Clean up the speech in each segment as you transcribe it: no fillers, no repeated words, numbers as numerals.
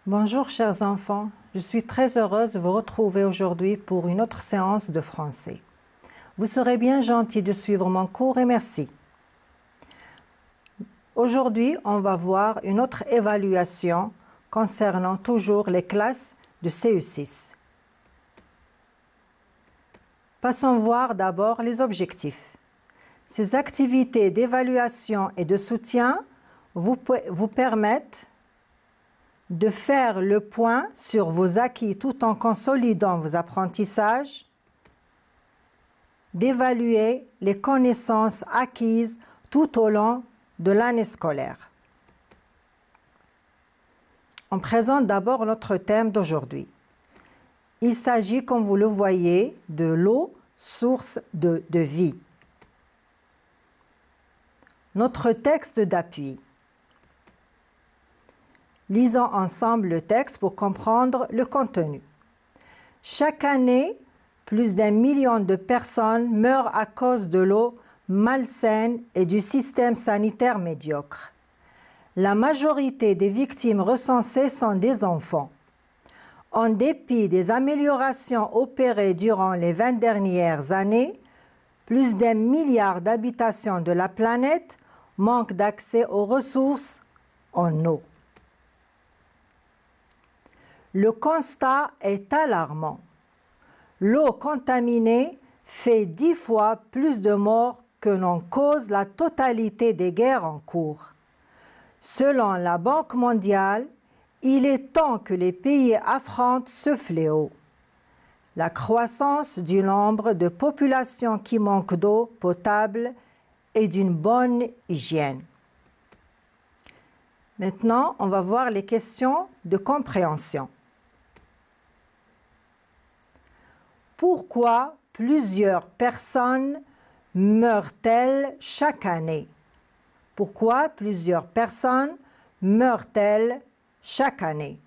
Bonjour chers enfants, je suis très heureuse de vous retrouver aujourd'hui pour une autre séance de français. Vous serez bien gentils de suivre mon cours et merci. Aujourd'hui, on va voir une autre évaluation concernant toujours les classes de CE6. Passons voir d'abord les objectifs. Ces activités d'évaluation et de soutien vous permettent de faire le point sur vos acquis tout en consolidant vos apprentissages, d'évaluer les connaissances acquises tout au long de l'année scolaire. On présente d'abord notre thème d'aujourd'hui. Il s'agit, comme vous le voyez, de l'eau, source de vie. Notre texte d'appui. Lisons ensemble le texte pour comprendre le contenu. Chaque année, plus d'1 million de personnes meurent à cause de l'eau malsaine et du système sanitaire médiocre. La majorité des victimes recensées sont des enfants. En dépit des améliorations opérées durant les 20 dernières années, plus d'1 milliard d'habitations de la planète manquent d'accès aux ressources en eau. Le constat est alarmant. L'eau contaminée fait 10 fois plus de morts que n'en cause la totalité des guerres en cours. Selon la Banque mondiale, il est temps que les pays affrontent ce fléau. La croissance du nombre de populations qui manquent d'eau potable et d'une bonne hygiène. Maintenant, on va voir les questions de compréhension. Pourquoi plusieurs personnes meurent-elles chaque année? Pourquoi plusieurs personnes meurent-elles chaque année?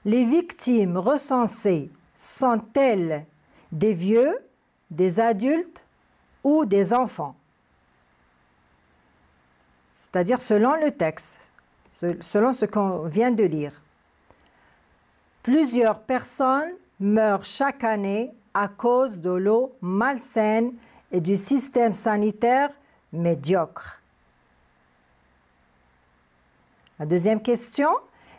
Les victimes recensées sont-elles des vieux, des adultes ou des enfants? C'est-à-dire selon le texte, selon ce qu'on vient de lire. Plusieurs personnes meurent chaque année à cause de l'eau malsaine et du système sanitaire médiocre. La deuxième question,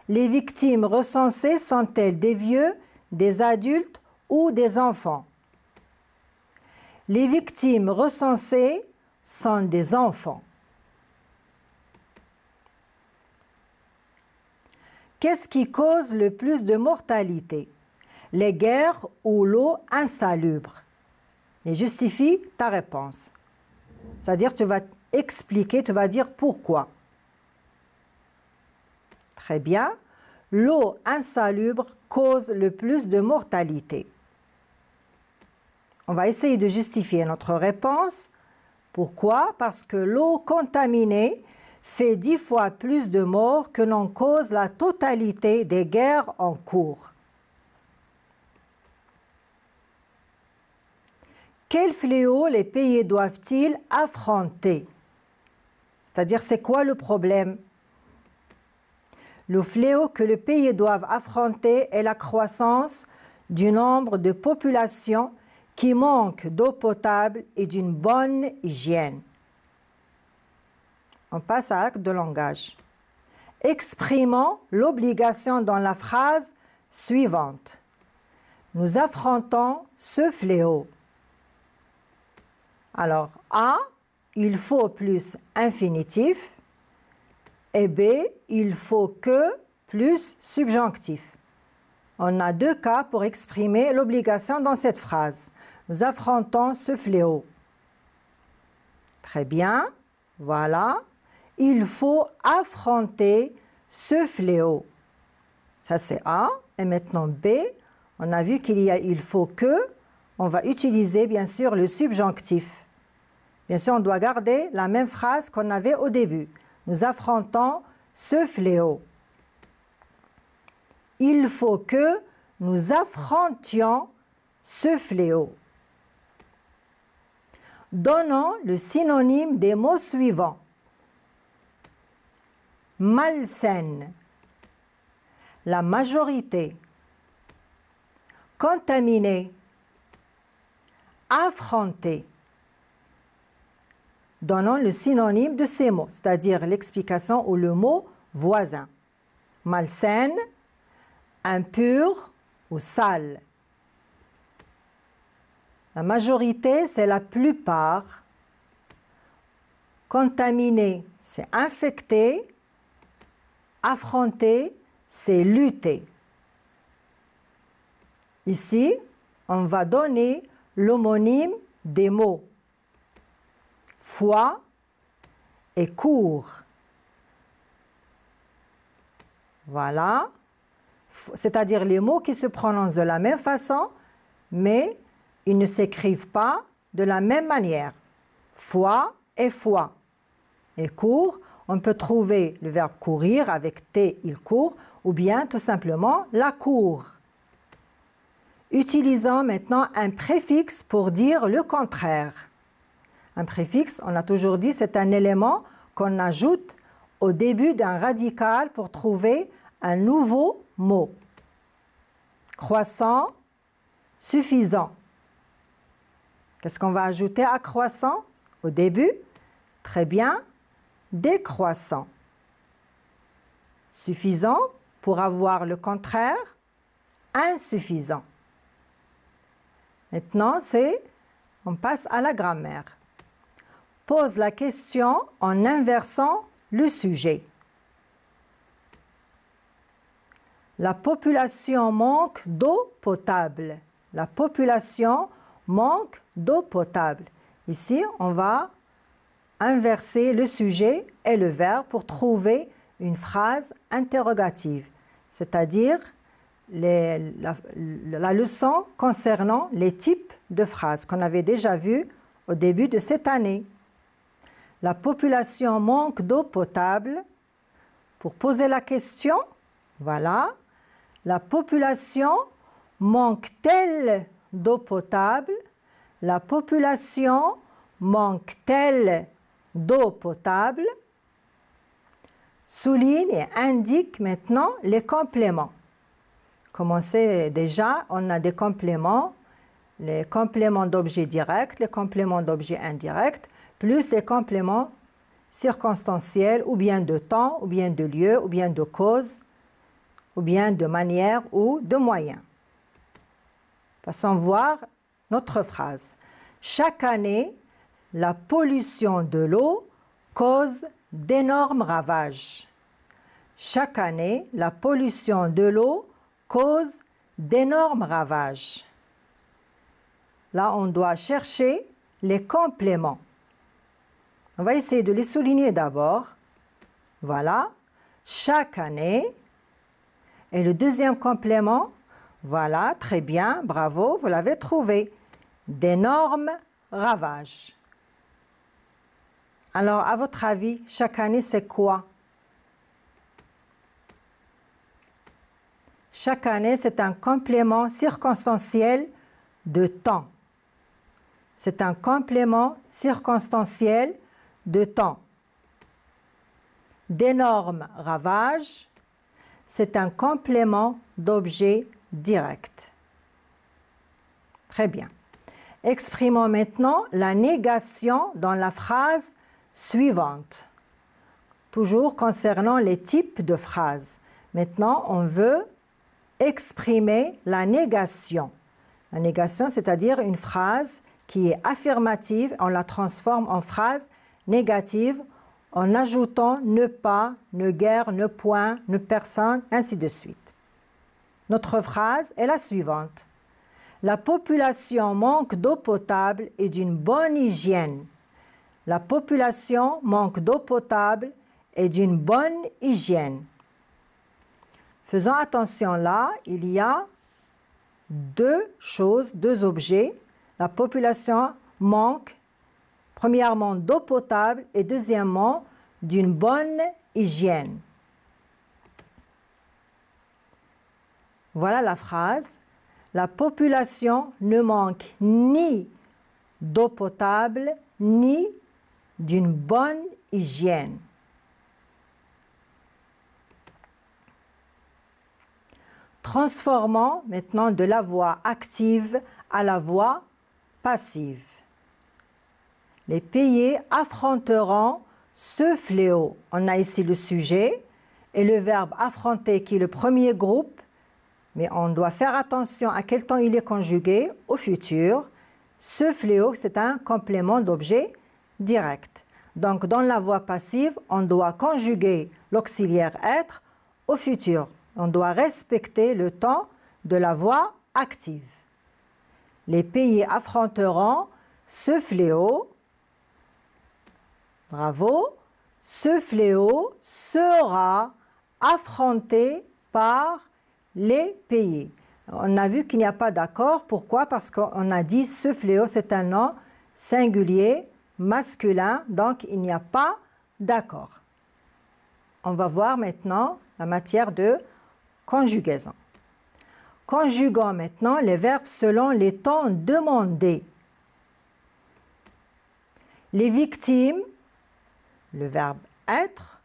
les victimes recensées sont-elles des vieux, des adultes ou des enfants? Les victimes recensées sont des enfants. Qu'est-ce qui cause le plus de mortalité? Les guerres ou l'eau insalubre? Et justifie ta réponse. C'est-à-dire tu vas expliquer, tu vas dire pourquoi. Très bien. L'eau insalubre cause le plus de mortalité. On va essayer de justifier notre réponse. Pourquoi? Parce que l'eau contaminée fait 10 fois plus de morts que n'en cause la totalité des guerres en cours. Quel fléau les pays doivent-ils affronter? C'est-à-dire, c'est quoi le problème? Le fléau que les pays doivent affronter est la croissance du nombre de populations qui manquent d'eau potable et d'une bonne hygiène. On passe à l'acte de langage. Exprimons l'obligation dans la phrase suivante. Nous affrontons ce fléau. Alors, A, il faut plus infinitif. Et B, il faut que plus subjonctif. On a 2 cas pour exprimer l'obligation dans cette phrase. Nous affrontons ce fléau. Très bien, voilà. Il faut affronter ce fléau. Ça c'est A. Et maintenant B, on a vu qu'il y a il faut que. On va utiliser bien sûr le subjonctif. Bien sûr, on doit garder la même phrase qu'on avait au début. Nous affrontons ce fléau. Il faut que nous affrontions ce fléau. Donnons le synonyme des mots suivants. malsaine. La majorité. Contaminé. Affronté. Donnons le synonyme de ces mots, c'est-à-dire l'explication ou le mot voisin. Malsaine, impur ou sale. La majorité, c'est la plupart. Contaminé, c'est infecté. Affronter, c'est lutter. Ici, on va donner l'homonyme des mots foi et cours. Voilà, c'est-à-dire les mots qui se prononcent de la même façon, mais ils ne s'écrivent pas de la même manière. Foi et foi. Et cours, on peut trouver le verbe courir avec T, il court, ou bien tout simplement la cour. Utilisons maintenant un préfixe pour dire le contraire. Un préfixe, on a toujours dit, c'est un élément qu'on ajoute au début d'un radical pour trouver un nouveau mot. Croissant, suffisant. Qu'est-ce qu'on va ajouter à croissant au début? Très bien, décroissant. Suffisant, pour avoir le contraire, insuffisant. Maintenant, on passe à la grammaire. Pose la question en inversant le sujet. La population manque d'eau potable. La population manque d'eau potable. Ici, on va inverser le sujet et le verbe pour trouver une phrase interrogative, c'est-à-dire la leçon concernant les types de phrases qu'on avait déjà vues au début de cette année. La population manque d'eau potable. Pour poser la question, voilà, la population manque-t-elle d'eau potable? La population manque-t-elle d'eau potable? Souligne et indique maintenant les compléments. Comme on sait déjà, on a des compléments, les compléments d'objet direct, les compléments d'objet indirect, plus les compléments circonstanciels, ou bien de temps, ou bien de lieu, ou bien de cause, ou bien de manière ou de moyen. Passons voir notre phrase. Chaque année, la pollution de l'eau cause d'énormes ravages. Chaque année, la pollution de l'eau cause d'énormes ravages. Là, on doit chercher les compléments. On va essayer de les souligner d'abord. Voilà, chaque année. Et le deuxième complément, voilà, très bien, bravo, vous l'avez trouvé. D'énormes ravages. Alors, à votre avis, chaque année, c'est quoi? Chaque année, c'est un complément circonstanciel de temps. C'est un complément circonstanciel de temps. D'énormes ravages, c'est un complément d'objet direct. Très bien. Exprimons maintenant la négation dans la phrase suivante. Toujours concernant les types de phrases. Maintenant, on veut exprimer la négation. La négation, c'est-à-dire une phrase qui est affirmative, on la transforme en phrase négative en ajoutant ne pas, ne guère, ne point, ne personne, ainsi de suite. Notre phrase est la suivante. La population manque d'eau potable et d'une bonne hygiène. La population manque d'eau potable et d'une bonne hygiène. Faisons attention là, il y a deux choses, deux objets. La population manque, premièrement, d'eau potable et deuxièmement, d'une bonne hygiène. Voilà la phrase. La population ne manque ni d'eau potable ni d'une bonne hygiène. Transformons maintenant de la voix active à la voix passive. Les pays affronteront ce fléau. On a ici le sujet et le verbe affronter qui est le premier groupe, mais on doit faire attention à quel temps il est conjugué au futur. Ce fléau, c'est un complément d'objet direct. Donc, dans la voix passive, on doit conjuguer l'auxiliaire être au futur. On doit respecter le temps de la voix active. Les pays affronteront ce fléau. Bravo. Ce fléau sera affronté par les pays. On a vu qu'il n'y a pas d'accord. Pourquoi? Parce qu'on a dit ce fléau, c'est un nom singulier, masculin, donc il n'y a pas d'accord. On va voir maintenant la matière de conjugaison. Conjuguons maintenant les verbes selon les temps demandés. Les victimes, le verbe être,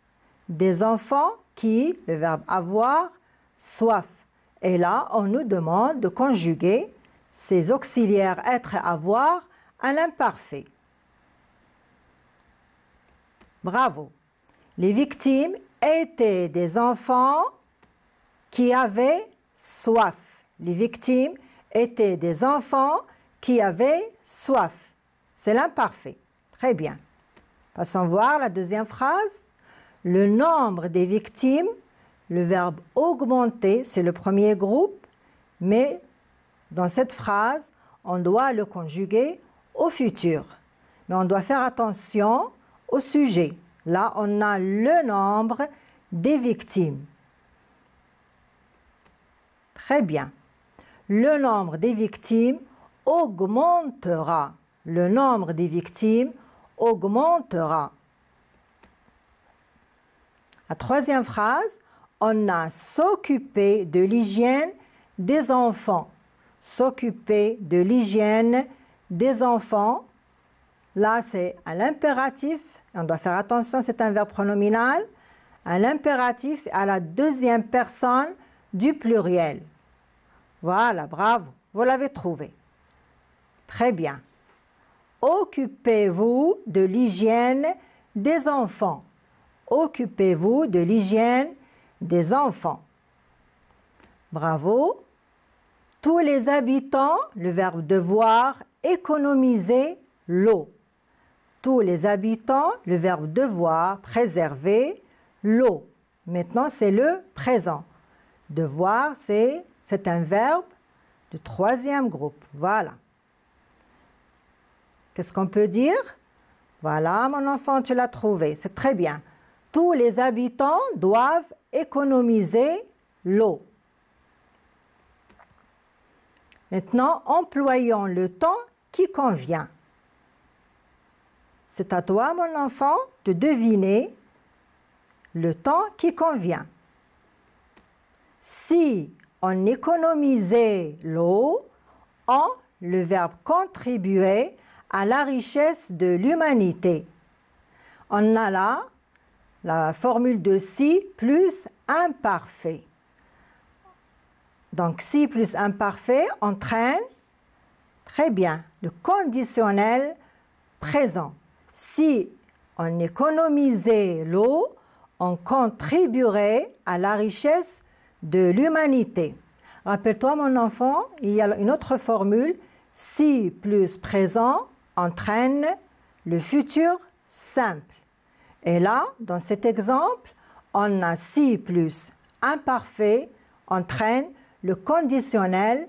des enfants qui, le verbe avoir, soif. Et là, on nous demande de conjuguer ces auxiliaires être et avoir à l'imparfait. Bravo. Les victimes étaient des enfants qui avaient soif. Les victimes étaient des enfants qui avaient soif. C'est l'imparfait. Très bien. Passons voir la deuxième phrase. Le nombre des victimes, le verbe augmenter, c'est le premier groupe, mais dans cette phrase, on doit le conjuguer au futur. Mais on doit faire attention au sujet. Là, on a le nombre des victimes. Très bien. Le nombre des victimes augmentera. Le nombre des victimes augmentera. La troisième phrase, on a s'occuper de l'hygiène des enfants. S'occuper de l'hygiène des enfants. Là, c'est à l'impératif. On doit faire attention, c'est un verbe pronominal. À l'impératif, à la deuxième personne du pluriel. Voilà, bravo. Vous l'avez trouvé. Très bien. Occupez-vous de l'hygiène des enfants. Occupez-vous de l'hygiène des enfants. Bravo. Tous les habitants, le verbe devoir, économiser l'eau. Tous les habitants, le verbe devoir, préserver l'eau. Maintenant, c'est le présent. Devoir, c'est un verbe du troisième groupe. Voilà. Qu'est-ce qu'on peut dire? Voilà, mon enfant, tu l'as trouvé. C'est très bien. Tous les habitants doivent économiser l'eau. Maintenant, employons le temps qui convient. C'est à toi, mon enfant, de deviner le temps qui convient. Si on économisait l'eau, on, le verbe contribuer à la richesse de l'humanité. On a là la formule de si plus imparfait. Donc, si plus imparfait entraîne, très bien, le conditionnel présent. Si on économisait l'eau, on contribuerait à la richesse de l'humanité. Rappelle-toi, mon enfant, il y a une autre formule. Si plus présent entraîne le futur simple. Et là, dans cet exemple, on a si plus imparfait entraîne le conditionnel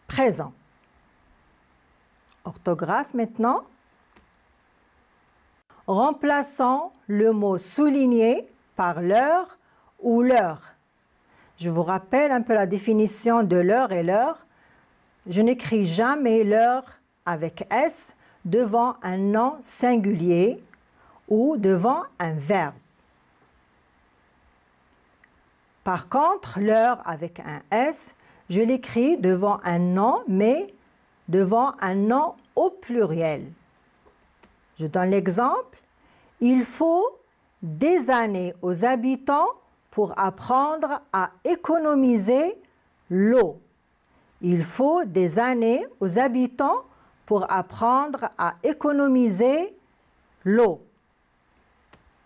présent. Orthographe maintenant. Remplaçons le mot souligné par l'heure ou l'heure. Je vous rappelle un peu la définition de l'heure et l'heure. Je n'écris jamais l'heure avec S devant un nom singulier ou devant un verbe. Par contre, l'heure avec un S, je l'écris devant un nom, mais devant un nom au pluriel. Je donne l'exemple. Il faut des années aux habitants pour apprendre à économiser l'eau. Il faut des années aux habitants pour apprendre à économiser l'eau.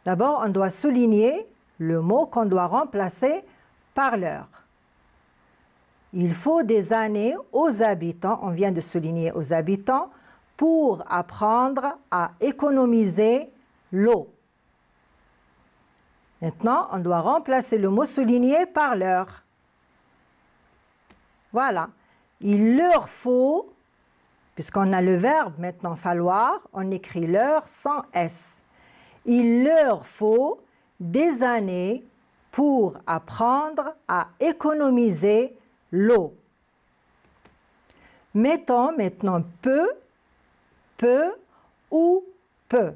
D'abord, on doit souligner le mot qu'on doit remplacer par l'heure. Il faut des années aux habitants, on vient de souligner aux habitants, pour apprendre à économiser l'eau. Maintenant, on doit remplacer le mot souligné par l'heure. Voilà. Il leur faut, puisqu'on a le verbe maintenant falloir, on écrit l'heure sans S. Il leur faut des années pour apprendre à économiser l'eau. Mettons maintenant peu ou peu.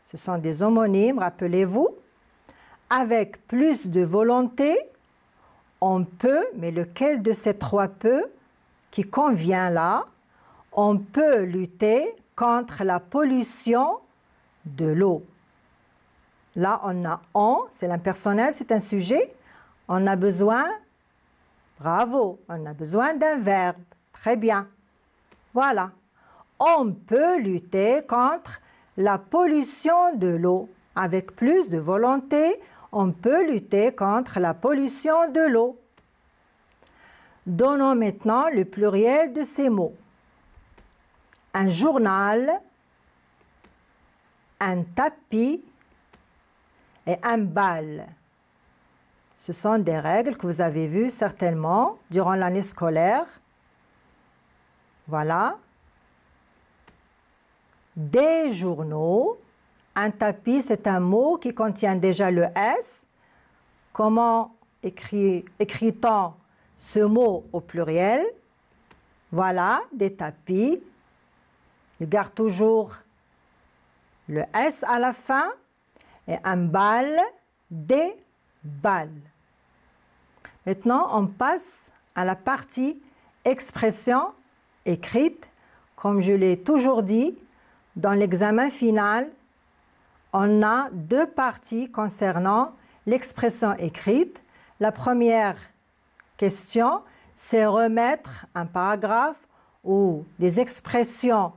Ce sont des homonymes, rappelez-vous. Avec plus de volonté, on peut, mais lequel de ces trois peut qui convient là, on peut lutter contre la pollution de l'eau. Là, on a on, c'est l'impersonnel, c'est un sujet. On a besoin, bravo, on a besoin d'un verbe. Très bien. Voilà. On peut lutter contre la pollution de l'eau. Avec plus de volonté, on peut lutter contre la pollution de l'eau. Donnons maintenant le pluriel de ces mots. Un journal, un tapis et un bal. Ce sont des règles que vous avez vues certainement durant l'année scolaire. Voilà. Des journaux. Un tapis, c'est un mot qui contient déjà le S. Comment écrit-on ce mot au pluriel? Voilà, des tapis. Il garde toujours le S à la fin. Et un bal, des balles. Maintenant, on passe à la partie expression écrite. Comme je l'ai toujours dit, dans l'examen final, on a deux parties concernant l'expression écrite. La première question, c'est remettre un paragraphe ou des expressions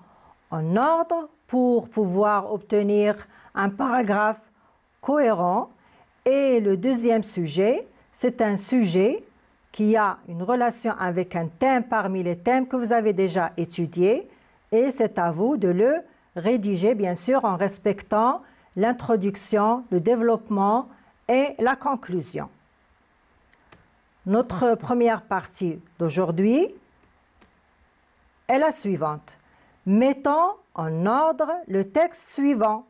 en ordre pour pouvoir obtenir un paragraphe cohérent. Et le deuxième sujet, c'est un sujet qui a une relation avec un thème parmi les thèmes que vous avez déjà étudiés. Et c'est à vous de le rédiger, bien sûr, en respectant l'introduction, le développement et la conclusion. Notre première partie d'aujourd'hui est la suivante. Mettons en ordre le texte suivant.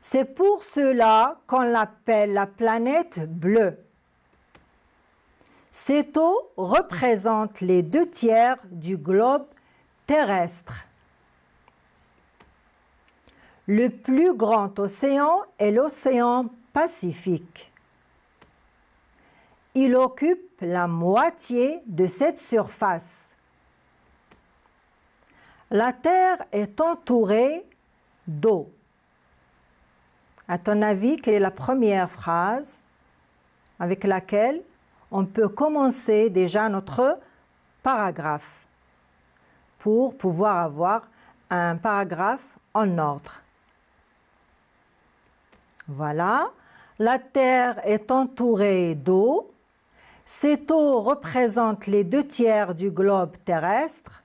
C'est pour cela qu'on l'appelle la planète bleue. Cette eau représente les 2/3 du globe terrestre. Le plus grand océan est l'océan Pacifique. Il occupe la moitié de cette surface. La Terre est entourée d'eau. À ton avis, quelle est la première phrase avec laquelle on peut commencer déjà notre paragraphe pour pouvoir avoir un paragraphe en ordre? Voilà, la Terre est entourée d'eau. Cette eau représente les 2/3 du globe terrestre.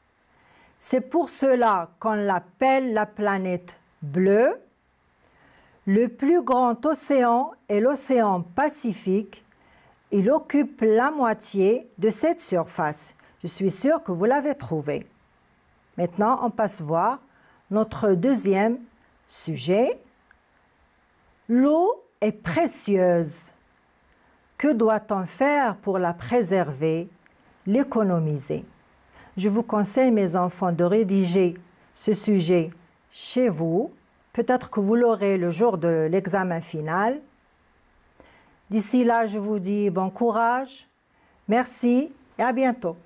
C'est pour cela qu'on l'appelle la planète bleue. Le plus grand océan est l'océan Pacifique. Il occupe la moitié de cette surface. Je suis sûre que vous l'avez trouvé. Maintenant, on passe voir notre deuxième sujet. L'eau est précieuse. Que doit-on faire pour la préserver, l'économiser? Je vous conseille, mes enfants, de rédiger ce sujet chez vous. Peut-être que vous l'aurez le jour de l'examen final. D'ici là, je vous dis bon courage, merci et à bientôt.